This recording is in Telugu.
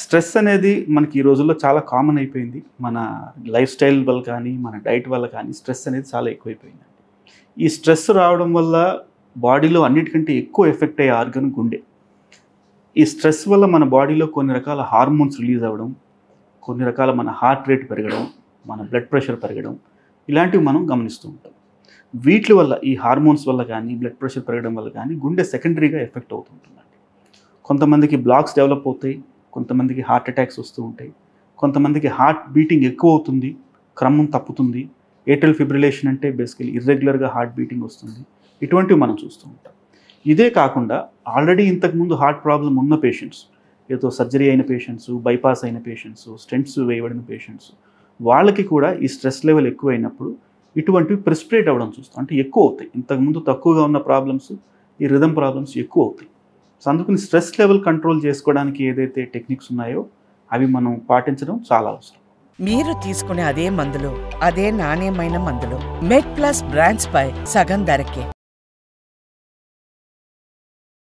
స్ట్రెస్ అనేది మనకి ఈ రోజుల్లో చాలా కామన్ అయిపోయింది. మన లైఫ్ స్టైల్ వల్ల కానీ, మన డైట్ వల్ల కానీ స్ట్రెస్ అనేది చాలా ఎక్కువైపోయింది. ఈ స్ట్రెస్ రావడం వల్ల బాడీలో అన్నిటికంటే ఎక్కువ ఎఫెక్ట్ అయ్యే ఆర్గన్ గుండె. ఈ స్ట్రెస్ వల్ల మన బాడీలో కొన్ని రకాల హార్మోన్స్ రిలీజ్ అవ్వడం, కొన్ని రకాల మన హార్ట్ రేట్ పెరగడం, మన బ్లడ్ ప్రెషర్ పెరగడం ఇలాంటివి మనం గమనిస్తూ ఉంటాం. వీటి వల్ల ఈ హార్మోన్స్ వల్ల కానీ, బ్లడ్ ప్రెషర్ పెరగడం వల్ల కానీ గుండె సెకండరీగా ఎఫెక్ట్ అవుతుంటుందండి. కొంతమందికి బ్లాక్స్ డెవలప్ అవుతాయి, కొంతమందికి హార్ట్ అటాక్స్ వస్తూ ఉంటాయి, కొంతమందికి హార్ట్ బీటింగ్ ఎక్కువ అవుతుంది, క్రమం తప్పుతుంది. ఏట్రిల్ ఫిబ్రిలేషన్ అంటే బేసికలీ ఇర్రెగ్యులర్గా హార్ట్ బీటింగ్ వస్తుంది. ఇటువంటివి మనం చూస్తూ ఉంటాం. ఇదే కాకుండా ఆల్రెడీ ఇంతకుముందు హార్ట్ ప్రాబ్లం ఉన్న పేషెంట్స్, ఏదో సర్జరీ అయిన పేషెంట్స్, బైపాస్ అయిన పేషెంట్స్, స్టెంట్స్ వేయబడిన పేషెంట్స్, వాళ్ళకి కూడా ఈ స్ట్రెస్ లెవెల్ ఎక్కువైనప్పుడు ఇటువంటివి ప్రిస్క్రైబ్ అవ్వడం చూస్తాం. అంటే ఎక్కువ అవుతాయి. ఇంతకుముందు తక్కువగా ఉన్న ప్రాబ్లమ్స్, ఈ రిథమ్ ప్రాబ్లమ్స్ ఎక్కువ అవుతాయి. సో అందుకని స్ట్రెస్ లెవెల్ కంట్రోల్ చేసుకోవడానికి ఏదైతే టెక్నిక్స్ ఉన్నాయో అవి మనం పాటించడం చాలా అవసరం. మీరు తీసుకునే అదే మందులు, అదే నాణ్యమైన మందులు మెడ్ ప్లస్ బ్రాండ్స్ పై సగం ధరకే.